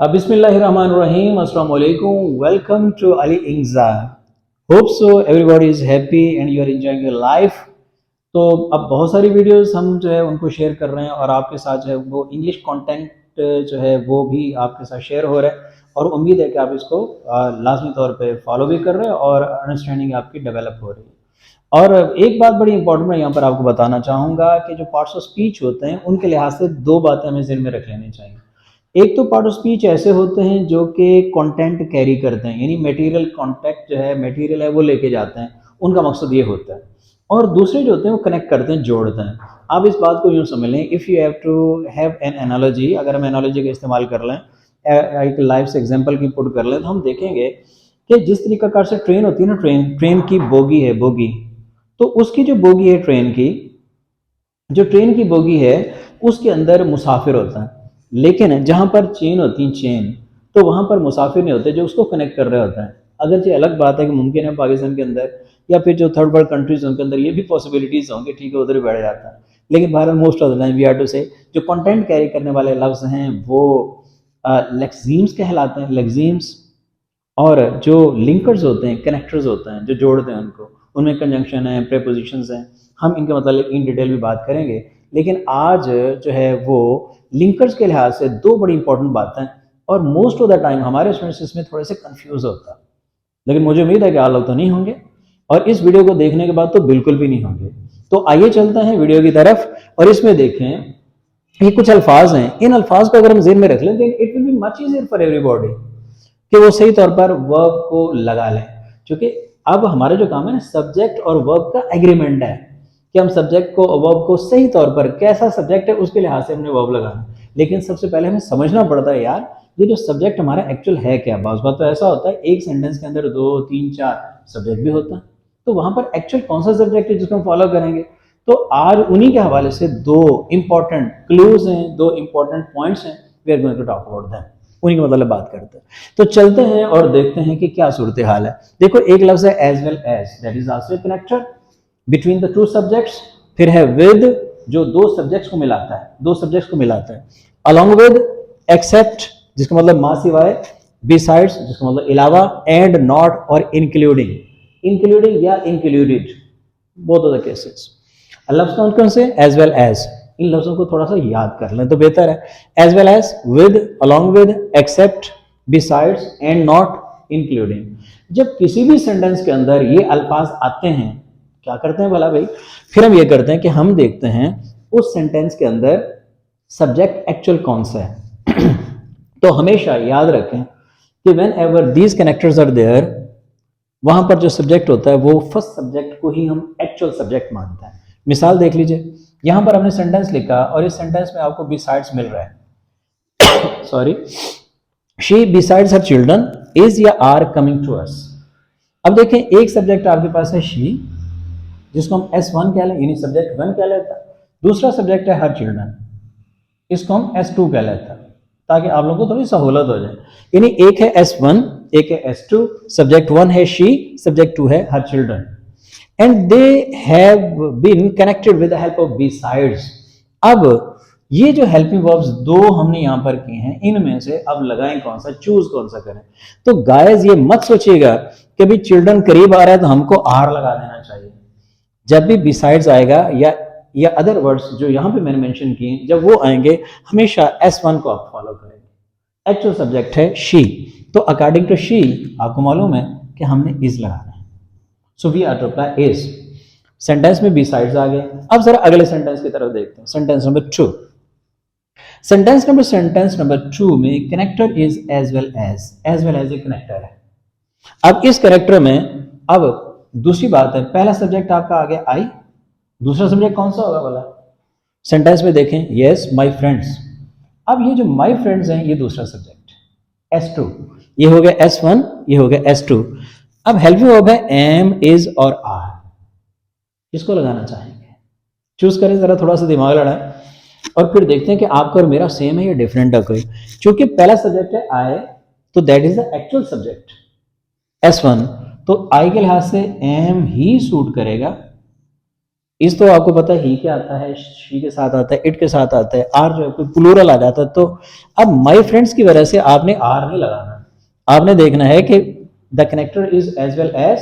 Bismillahirrahmanirrahim. Assalamu alaikum. Welcome to Ali Ingza. Hope so everybody is happy and you are enjoying your life. तो अब बहुत सारी videos हम जो है उनको शेयर कर रहे हैं और आपके साथ जो है वो इंग्लिश कंटेंट जो है वो भी आपके साथ शेयर हो रहा है और उम्मीद है कि आप इसको लाजमी तौर पे फॉलो भी कर रहे हैं और अंडरस्टैंडिंग आपकी डेवलप हो रही है। और एक बात बड़ी इंपॉर्टेंट मैं यहाँ पर आपको बताना चाहूँगा कि जो पार्ट्स ऑफ स्पीच होते हैं उनके लिहाज से दो बातें हमें ज़हन में रख लेनी चाहिए। एक तो पार्ट ऑफ स्पीच ऐसे होते हैं जो कि कंटेंट कैरी करते हैं, यानी मटेरियल कॉन्टेक्ट जो है मटेरियल है वो लेके जाते हैं, उनका मकसद ये होता है। और दूसरे जो होते हैं वो कनेक्ट करते हैं, जोड़ते हैं। आप इस बात को यूँ समझ लें, if you have to have an analogy, अगर हम एनालॉजी का इस्तेमाल कर लें, एक लाइव से एग्जांपल की पुट कर लें, तो हम देखेंगे कि जिस तरीका से ट्रेन होती है ना, ट्रेन की बोगी है, बोगी, तो उसकी जो बोगी है ट्रेन की बोगी है उसके अंदर मुसाफिर होता है, लेकिन जहाँ पर चेन होती है, चेन, तो वहाँ पर मुसाफिर नहीं होते जो उसको कनेक्ट कर रहे होते हैं। अगर ये अलग बात है कि मुमकिन है पाकिस्तान के अंदर या फिर जो थर्ड वर्ल्ड कंट्रीज उनके अंदर ये भी पॉसिबिलिटीज होंगे, ठीक है, उधर भी बैठ जाता है, लेकिन बहरहाल most of the time we are to say जो कंटेंट कैरी करने वाले लफ्ज हैं वो लेक्सीम्स कहलाते हैं, लेक्सीम्स। और जो लिंकर्स होते हैं, कनेक्टर्स होते हैं जो जोड़ते हैं उनको, उनमें कंजंक्शन है, प्रेपोजिशंस हैं, हम इनके मतलब इन डिटेल भी बात करेंगे। लेकिन आज जो है वो लिंकर्स के लिहाज से दो बड़ी इंपॉर्टेंट बातें हैं और मोस्ट ऑफ द टाइम हमारे स्टूडेंट्स इसमें थोड़े से कंफ्यूज होता है, लेकिन मुझे उम्मीद है कि आप लोग तो नहीं होंगे और इस वीडियो को देखने के बाद तो बिल्कुल भी नहीं होंगे। तो आइए चलते हैं वीडियो की तरफ और इसमें देखें ये कुछ अल्फाज हैं, इन अल्फाज को अगर हम ज़हन में रख लें then it will be much easier for everybody कि वो सही तौर पर वर्ब को लगा लें। क्योंकि अब हमारा जो काम है ना, सब्जेक्ट और वर्ब का एग्रीमेंट है कि हम सब्जेक्ट को वर्ब को सही तौर पर, कैसा सब्जेक्ट है उसके लिहाज से हमने वर्ब लगाना। लेकिन सबसे पहले हमें समझना पड़ता है यार ये जो सब्जेक्ट हमारा एक्चुअल है क्या। बात तो ऐसा होता है एक सेंटेंस के अंदर 2 3 4 सब्जेक्ट भी होता है, तो वहां पर एक्चुअल कौन सा सब्जेक्ट है जिसको हम फॉलो करेंगे। तो आज उन्हीं के हवाले से दो इंपॉर्टेंट क्लूज हैं, दो इंपॉर्टेंट पॉइंट्स हैं, we are going to talk about them, उन्हीं का मतलब बात करते हैं। तो चलते हैं और देखते हैं कि क्या सूरत हाल है। देखो एक लफ्ज है as well as, that is also a connector between the two subjects. फिर है विद, जो दो सब्जेक्ट्स को मिलाता है, अलॉन्ग विद, एक्सेप्ट जिसका मतलब मा सिवाय, बिसाइड्स जिसका मतलब अलावा, एंड नॉट और इंक्लूडिंग या included, both of the cases. लफ्ज कौन कौन से, एज वेल एज, इन लफ्जों को थोड़ा सा याद कर लें तो बेहतर है। As well as, with, along with, except, besides and not, including. जब किसी भी सेंटेंस के अंदर ये अल्फाज आते हैं, क्या करते हैं भला भाई, फिर हम ये करते हैं कि हम देखते हैं उस सेंटेंस के अंदर सब्जेक्ट एक्चुअल कौन सा है। तो हमेशा याद रखें कि whenever these connectors are there, वहां पर जो सब्जेक्ट होता है वो फर्स्ट सब्जेक्ट को ही हम एक्चुअल सब्जेक्ट मानते हैं। मिसाल देख लीजिए, यहां पर हमने सेंटेंस लिखा और इस सेंटेंस में आपको बिसाइड्स मिल रहा है। Sorry, she besides her children is या आर कमिंग टू अस। अब देखें एक सब्जेक्ट आपके पास है शी, जिसको हम S1 कह लें, यानी सब्जेक्ट 1 कह लेता है। दूसरा सब्जेक्ट है हर चिल्ड्रन, इसको हम S2 कह लेता है, ताकि आप लोगों को थोड़ी सहूलत हो जाए। यानी एक है S1, एक है S2, सब्जेक्ट 1 है शी, सब्जेक्ट 2 है her children, and they have been connected with the help of besides. अब ये जो हेल्पिंग वर्ब्स दो हमने यहां पर किए हैं, इनमें से अब लगाएं कौन सा, चूज कौन सा करें। तो गाइस ये मत सोचिएगा कि भाई चिल्ड्रन करीब आ रहा है तो हमको आर लगा देना चाहिए। जब भी बिसाइड्स आएगा या अदर वर्ड्स जो यहां पे मैंने मेंशन किए, जब वो आएंगे हमेशा S1 को आप फॉलो करेंगे। एक्चुअल सब्जेक्ट है शी, तो अकॉर्डिंग टू शी आपको मालूम है कि हमने इज लगाना है, so we are to apply is. Sentence में बिसाइड्स आ गए। अब जरा अगले सेंटेंस की तरफ देखते हैं, सेंटेंस नंबर 2। सेंटेंस नंबर 2 में connector is as well as a connector है। अब इस कनेक्टर में अब दूसरी बात है, पहला सब्जेक्ट आपका आ गया आई, दूसरा सब्जेक्ट कौन सा होगा वाला, सेंटेंस में देखें, यस माय फ्रेंड्स। अब ये जो माय फ्रेंड्स हैं ये दूसरा सब्जेक्ट S2, ये हो गया S1, ये हो गया S2। अब हेल्पिंग वर्ब है एम, इज और आर, किसको लगाना चाहेंगे, चूज करें, जरा थोड़ा सा दिमाग लड़ाएं और फिर देखते हैं कि आपका और मेरा सेम है या डिफरेंट है कोई। क्योंकि पहला सब्जेक्ट है आई, तो that is the actual subject S1, तो आई के लिहाज से एम ही सूट करेगा, इस तो आपको पता है ही क्या आता है, शी के साथ आता है, इट के साथ आता है, आर जो है कोई प्लूरल आ जाता है। तो अब माई फ्रेंड्स की वजह से आपने आर नहीं लगाना, आपने देखना है कि the connector is as well as,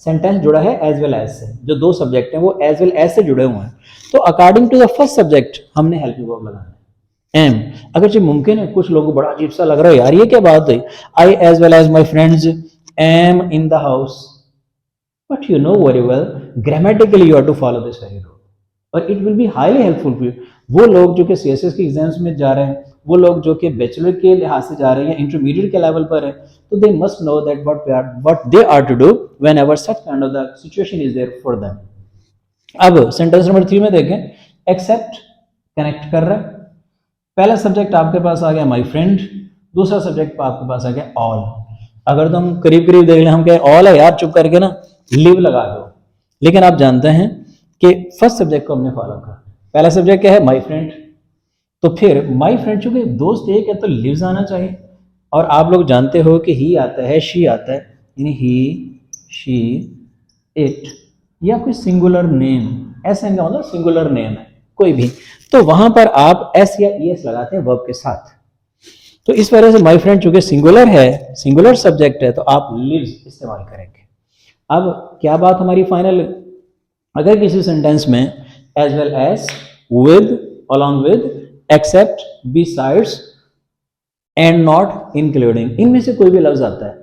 sentence जुड़ा है एज वेल एज से, जो दो सब्जेक्ट हैं वो एज वेल एज से जुड़े हुए हैं। तो according to the first subject हमने हेल्पिंग वर्ब लगाना है एम। अगर जो मुमकिन है, कुछ लोगों को बड़ा अजीब सा लग रहा है यार ये क्या बात है, I as well as my friends am in the house, but you know very well grammatically you have to follow this very rule और it will be highly helpful for you। वो लोग जो कि सीएसएस के exams में जा रहे हैं, वो लोग जो कि बैचलर के लिहाज से जा रहे हैं या इंटरमीडिएट के लेवल पर है, तो they must know that what they are to do whenever such kind of the situation is there for them. अब सेंटेंस नंबर 3 में देखें, एक्सेप्ट कनेक्ट कर रहा है। पहला सब्जेक्ट आपके पास आ गया माई फ्रेंड, दूसरा सब्जेक्ट आपके पास आ गया ऑल। अगर तुम करीब करीब देख लें, हम कहें ऑल है यार, चुप करके ना लिव लगा दो, लेकिन आप जानते हैं कि फर्स्ट सब्जेक्ट को हमने फॉलो कर, पहला सब्जेक्ट क्या है माई फ्रेंड, तो फिर माई फ्रेंड चूंकि दोस्त एक है तो लिव्स आना चाहिए। और आप लोग जानते हो कि ही आता है, शी आता है, यानी ही, शी, इट या कोई सिंगुलर नेम, ऐसा इनका मतलब सिंगुलर नेम है कोई भी, तो वहां पर आप एस या ई एस लगाते हैं वर्ब के साथ। तो इस वजह से माई फ्रेंड चूंकि सिंगुलर है, सिंगुलर सब्जेक्ट है, तो आप लिव्स इस्तेमाल करेंगे। अब क्या बात हमारी फाइनल, अगर किसी सेंटेंस में as well as, with, along with, except, besides and not, including, इनमें से कोई भी लफ्ज आता है,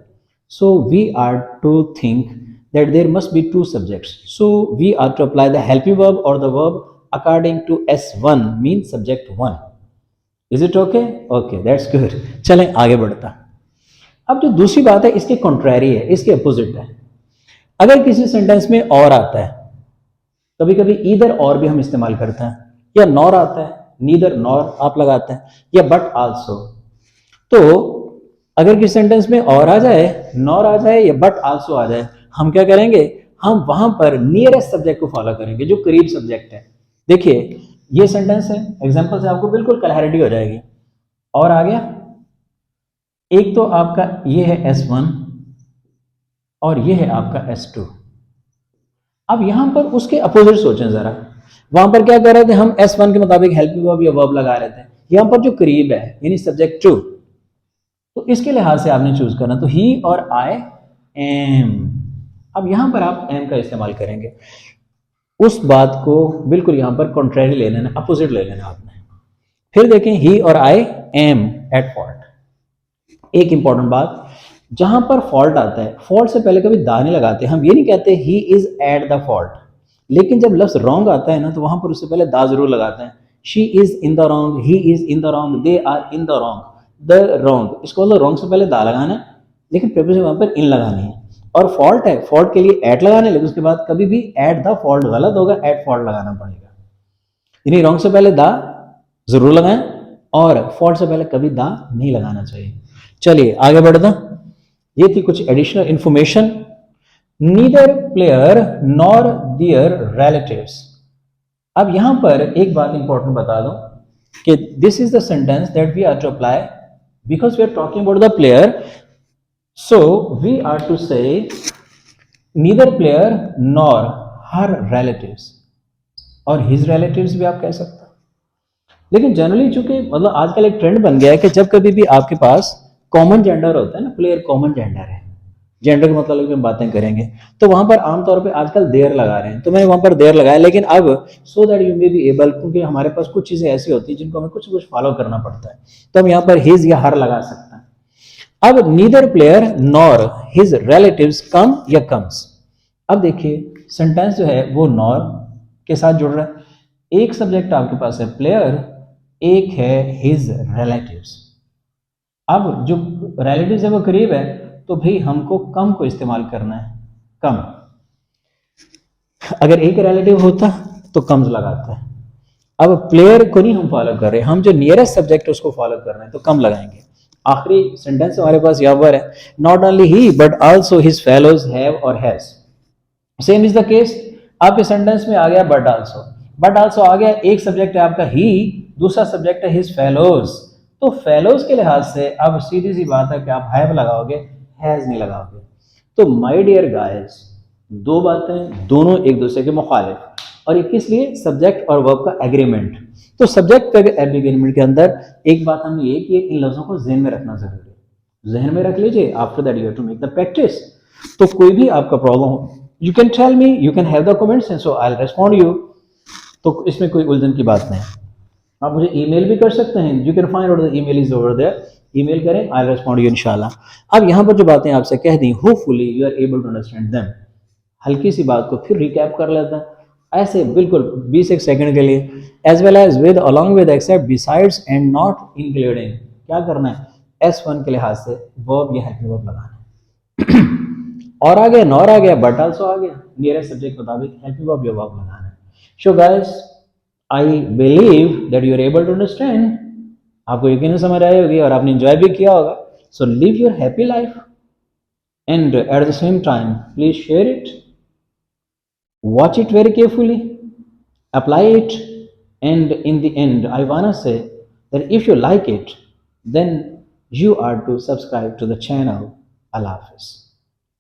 so we are to think that there must be two subjects, so we are to apply the helping verb और the verb according to S1 mean subject 1। Is it okay? Okay, that's good. चलें आगे बढ़ता। अब जो दूसरी बात है इसके कॉन्ट्रैरी है, इसके अपोजिट है। अगर किसी सेंटेंस में और आता है, कभी कभी ईदर और भी हम इस्तेमाल करते हैं, या नॉर आता है, नीदर नॉर आप लगाते हैं, या बट आल्सो, तो अगर किसी सेंटेंस में और आ जाए, नॉर आ जाए या बट आल्सो आ जाए, हम क्या करेंगे, हम वहां पर नियरेस्ट सब्जेक्ट को फॉलो करेंगे, जो करीब सब्जेक्ट है। देखिए ये सेंटेंस है, एग्जांपल से आपको बिल्कुल क्लैरिटी हो जाएगी। और आ गया, एक तो आपका ये है S1 और ये है आपका S2। अब यहां पर उसके अपोजिट सोचें जरा, वहां पर क्या कर रहे थे हम, S1 के मुताबिक हेल्पिंग वर्ब या वर्ब लगा रहे थे, यहां पर जो करीब है यानी सब्जेक्ट 2, तो इसके लिहाज से आपने चूज करना, तो ही और आई एम। अब यहां पर आप एम का इस्तेमाल करेंगे, उस बात को बिल्कुल यहां पर कॉन्ट्रेरी ले लेना, अपोजिट ले लेना आपने। फिर देखें, ही और आई एम एट फॉल्ट। एक इंपॉर्टेंट बात, जहां पर फॉल्ट आता है, फॉल्ट से पहले कभी दा नहीं लगाते, हम ये नहीं कहते he is at the fault, लेकिन जब लफ्ज रॉन्ग आता है ना, तो वहां पर उससे पहले दा जरूर लगाते हैं। She is in the wrong, he is in the wrong, they are in the wrong, the wrong, इसको मतलब रॉन्ग से पहले दा लगाना है, लेकिन प्रीपोजिशन वहां पर इन लगानी है। और फॉल्ट है, फॉल्ट के लिए एट लगाने, लेकिन उसके बाद कभी भी एट द फॉल्ट गलत होगा, एट फॉल्ट लगाना पड़ेगा। यानी रॉन्ग से पहले दा जरूर लगाएं और फॉल्ट से पहले कभी दा नहीं लगाना चाहिए। चलिए आगे बढ़ते हैं। ये थी कुछ additional information. Neither player nor their relatives. अब यहां पर एक बात इंपॉर्टेंट बता दूं कि this is the sentence that we are to apply because we are talking about the player, so we are to say neither player nor her relatives, और his relatives भी आप कह सकते हैं। लेकिन जनरली चूंकि मतलब आजकल एक ट्रेंड बन गया है कि जब कभी भी आपके पास कॉमन जेंडर होता है ना, प्लेयर कॉमन जेंडर है, जेंडर के मतलब की हम बातें करेंगे, तो वहां पर आमतौर पे आजकल देयर लगा रहे हैं, तो मैंने वहां पर देयर लगाया, लेकिन अब so that you may be able, क्योंकि हमारे पास कुछ चीजें ऐसी होती हैं जिनको हमें कुछ कुछ फॉलो करना पड़ता है, तो हम यहाँ पर हिज या हर लगा सकते हैं। अब neither player nor his relatives come या कम्स। अब देखिए सेंटेंस जो है वो नॉर के साथ जुड़ रहा है, एक सब्जेक्ट आपके पास है प्लेयर, एक है हिज रिलेटिव्स। अब जो रिलेटिव्स है वो करीब है, तो भाई हमको कम को इस्तेमाल करना है, कम। अगर एक रिलेटिव होता तो कम्स लगाता है। अब प्लेयर को नहीं हम फॉलो कर रहे, हम जो नियरेस्ट सब्जेक्ट है उसको फॉलो कर रहे हैं, तो कम लगाएंगे। आखिरी सेंटेंस हमारे पास यहाँ पर है, not only he but also his fellows have और has. Same is the case, आपके सेंटेंस में आ गया बट आल्सो, बट आल्सो आ गया, एक सब्जेक्ट है आपका ही, दूसरा सब्जेक्ट है हिज फेलोज, तो फेलोज के लिहाज से अब सीधी सी बात है कि आप हैव लगाओगे, हैज नहीं लगाओगे। तो माय डियर गाइस, दो बातें दोनों एक दूसरे के मुखालिफ, और ये किस लिए, सब्जेक्ट और वर्ब का एग्रीमेंट। तो सब्जेक्ट का एग्रीमेंट के अंदर एक बात हमने ये कि इन लफ्जों को जहन में रखना जरूरी है, जहन में रख लीजिए। After that you have to make the practice. तो कोई भी आपका प्रॉब्लम हो, you can tell me, you can have the comments and so I will respond you. तो इसमें कोई उलझन की बात नहीं। आप मुझे ईमेल भी कर सकते हैं, you can find out the email is over there, email करें, आई विल रिस्पॉन्ड यू इंशाल्लाह। अब यहाँ पर जो बातें आपसे कह दी, hopefully you are able to understand them. हल्की सी बात को फिर रिकैप कर लेते हैं ऐसे बिल्कुल 20 एक सेकंड के लिए। As well as with, along with, except, besides and not including. क्या करना है, S1 के लिहाज से वर्ब या हेल्पिंग वर्ब लगाना है। और आ गया, नॉर आ गया, बट आल्सो आ गया, नियरेस्ट सब्जेक्ट मुताबिक हेल्पिंग वर्ब या वर्ब लगाना है। So guys, I believe that you are able to understand. आपको यकीन समझ आई होगी और आपने एंजॉय भी किया होगा। So live your happy life and at the same time please share it, watch it very carefully, apply it, and in the end I wanna say that if you like it, then you are to subscribe to the channel. Allah Hafiz.